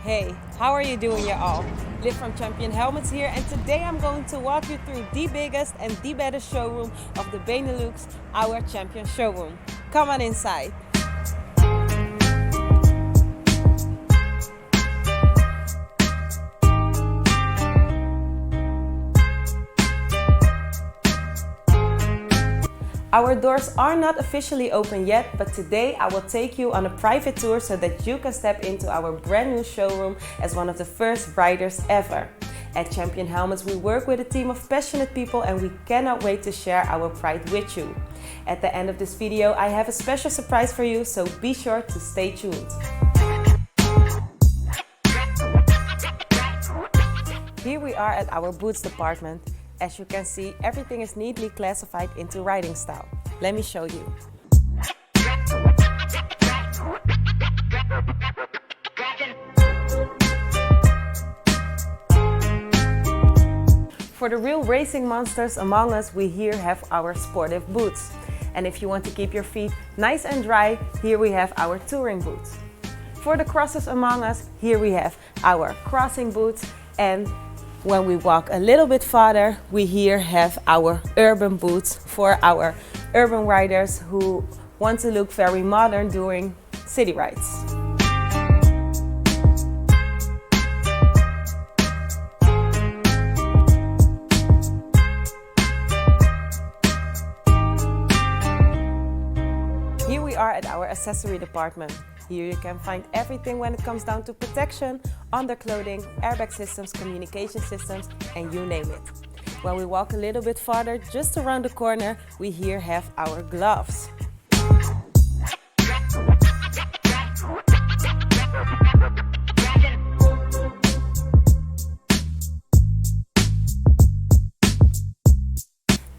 Hey, how are you doing, you all? Liv from Champion Helmets here, and today I'm going to walk you through the biggest and the baddest showroom of the Benelux, our Champion showroom. Come on inside. Our doors are not officially open yet, but today I will take you on a private tour so that you can step into our brand new showroom as one of the first riders ever. At Champion Helmets, we work with a team of passionate people and we cannot wait to share our pride with you. At the end of this video, I have a special surprise for you, so be sure to stay tuned. Here we are at our boots department. As you can see, everything is neatly classified into riding style. Let me show you. For the real racing monsters among us, we here have our sportive boots. And if you want to keep your feet nice and dry, here we have our touring boots. For the crossers among us, here we have our crossing boots, and when we walk a little bit farther, we here have our urban boots for our urban riders who want to look very modern during city rides. Here we are at our accessory department. Here you can find everything when it comes down to protection, underclothing, airbag systems, communication systems, and you name it. When we walk a little bit farther, just around the corner, we here have our gloves.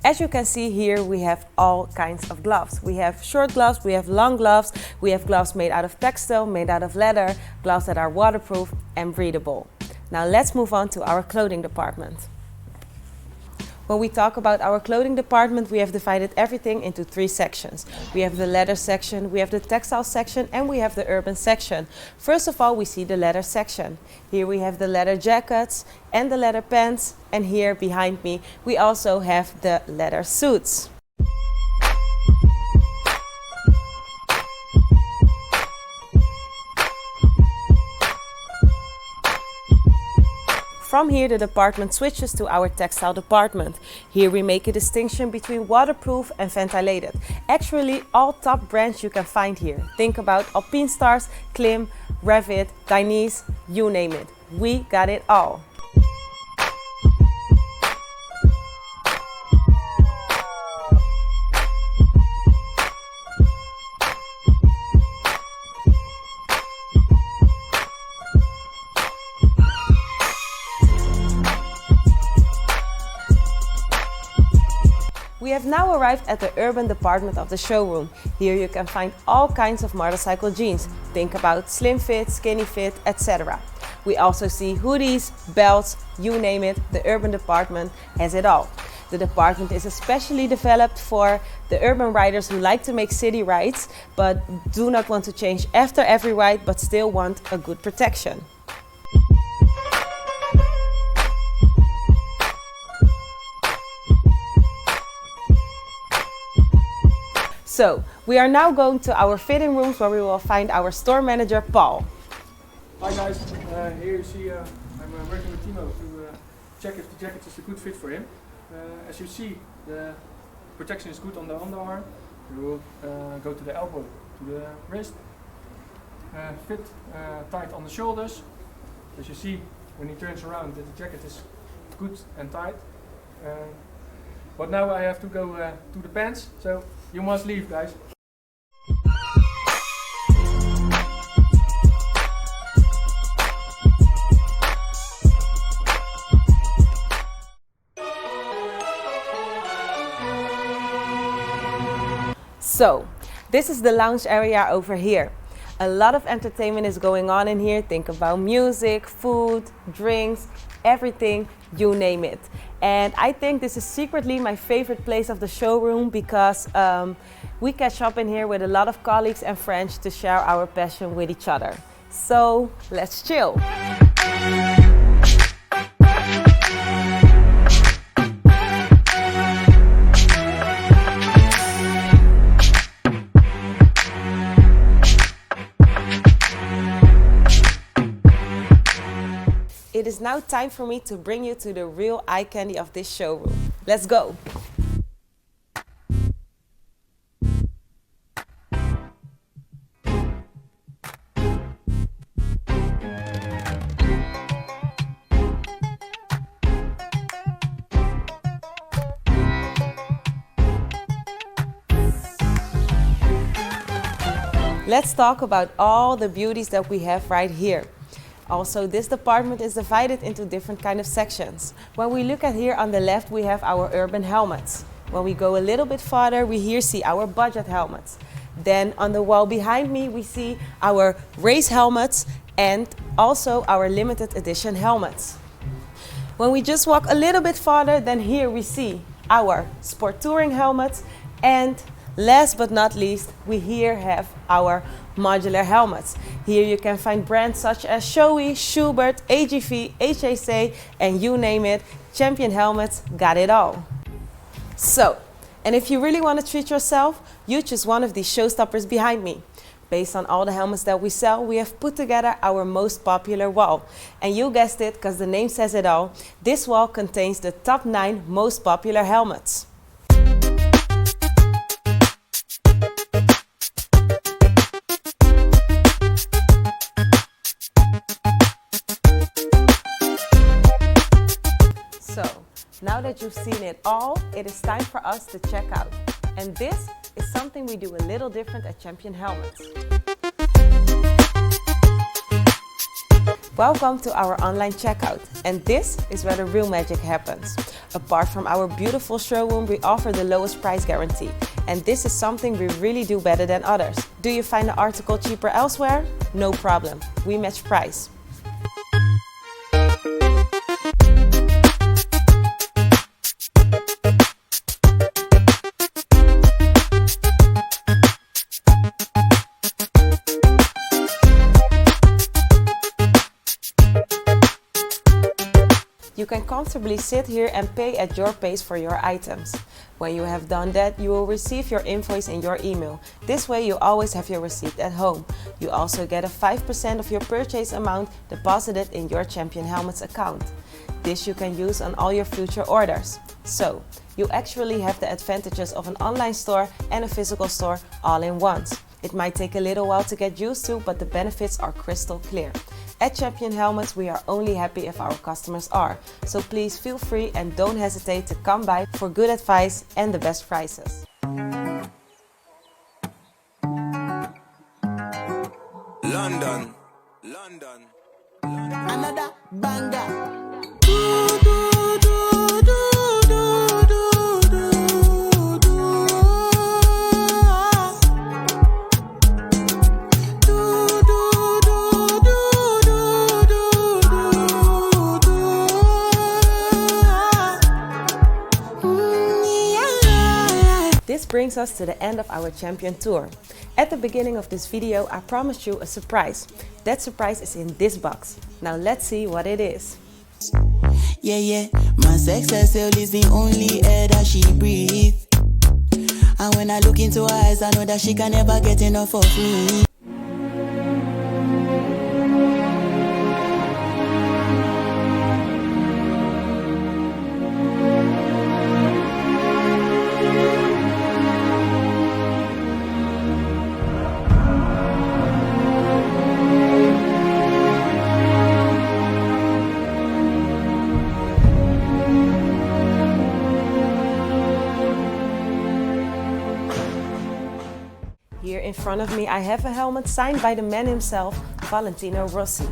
As you can see here, we have all kinds of gloves. We have short gloves, we have long gloves, we have gloves made out of textile, made out of leather, gloves that are waterproof and breathable. Now let's move on to our clothing department. When we talk about our clothing department, we have divided everything into 3 sections. We have the leather section, we have the textile section, and we have the urban section. First of all, we see the leather section. Here we have the leather jackets and the leather pants, and here behind me we also have the leather suits. From here, the department switches to our textile department. Here we make a distinction between waterproof and ventilated. Actually, all top brands you can find here. Think about Alpinestars, Klim, Revit, Dainese, you name it. We got it all. We have now arrived at the urban department of the showroom. Here you can find all kinds of motorcycle jeans. Think about slim fit, skinny fit, etc. We also see hoodies, belts, you name it, the urban department has it all. The department is especially developed for the urban riders who like to make city rides, but do not want to change after every ride, but still want a good protection. So, we are now going to our fitting rooms where we will find our store manager, Paul. Hi guys, here you see I'm working with Timo to check if the jacket is a good fit for him. As you see, the protection is good on the underarm. You will go to the elbow, to the wrist. Fit tight on the shoulders. As you see, when he turns around, the jacket is good and tight. But now I have to go to the pants, so you must leave, guys. So, this is the lounge area over here. A lot of entertainment is going on in here. Think about music, food, drinks, everything, you name it. And I think this is secretly my favorite place of the showroom because we catch up in here with a lot of colleagues and friends to share our passion with each other. So let's chill. It is now time for me to bring you to the real eye candy of this showroom. Let's go! Let's talk about all the beauties that we have right here. Also, this department is divided into different kind of sections. When we look at here on the left, we have our urban helmets. When we go a little bit farther, we here see our budget helmets. Then on the wall behind me, we see our race helmets and also our limited edition helmets. When we just walk a little bit farther, then here we see our sport touring helmets, and last but not least, we here have our modular helmets. Here you can find brands such as Shoei, Schubert, AGV, HAC, and you name it, Champion Helmets got it all. So, and if you really want to treat yourself, you choose one of these showstoppers behind me. Based on all the helmets that we sell, we have put together our most popular wall. And you guessed it, because the name says it all, this wall contains the top 9 most popular helmets. So, now that you've seen it all, it is time for us to check out. And this is something we do a little different at Champion Helmets. Welcome to our online checkout, and this is where the real magic happens. Apart from our beautiful showroom, we offer the lowest price guarantee, and this is something we really do better than others. Do you find the article cheaper elsewhere? No problem, we match price. You can comfortably sit here and pay at your pace for your items. When you have done that, you will receive your invoice in your email. This way you always have your receipt at home. You also get a 5% of your purchase amount deposited in your Champion Helmets account. This you can use on all your future orders. So, you actually have the advantages of an online store and a physical store all in once. It might take a little while to get used to, but the benefits are crystal clear. At Champion Helmets, we are only happy if our customers are. So please feel free and don't hesitate to come by for good advice and the best prices. London. Another banger. This brings us to the end of our Champion Tour. At the beginning of this video, I promised you a surprise. That surprise is in this box. Now let's see what it is. Yeah, my sex herself is the only air that she breathes. And when I look into her eyes, I know that she can never get enough of me. Here in front of me I have a helmet signed by the man himself, Valentino Rossi.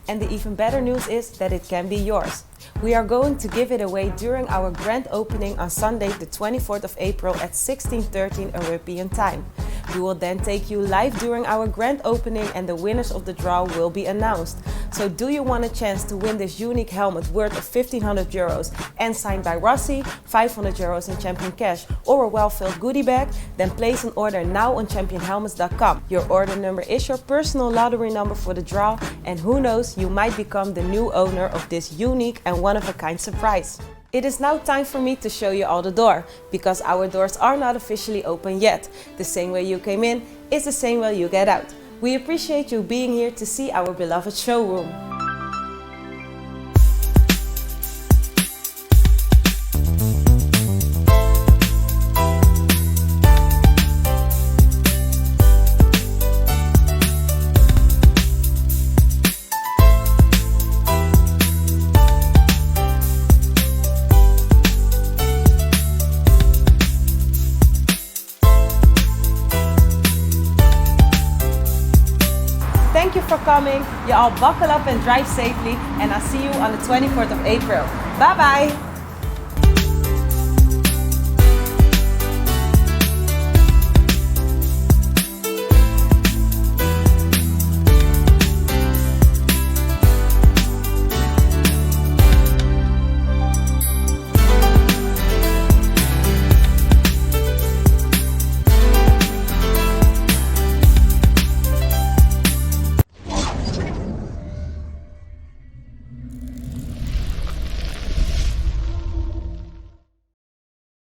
And the even better news is that it can be yours. We are going to give it away during our grand opening on Sunday the 24th of April at 16:13 European time. We will then take you live during our grand opening and the winners of the draw will be announced. So do you want a chance to win this unique helmet worth of 1,500 euros and signed by Rossi, 500 euros in Champion Cash or a well-filled goodie bag? Then place an order now on championhelmets.com. Your order number is your personal lottery number for the draw, and who knows, you might become the new owner of this unique and one-of-a-kind surprise. It is now time for me to show you all the door, because our doors are not officially open yet. The same way you came in is the same way you get out. We appreciate you being here to see our beloved showroom. Thank you for coming. You all buckle up and drive safely, and I'll see you on the 24th of April. Bye bye.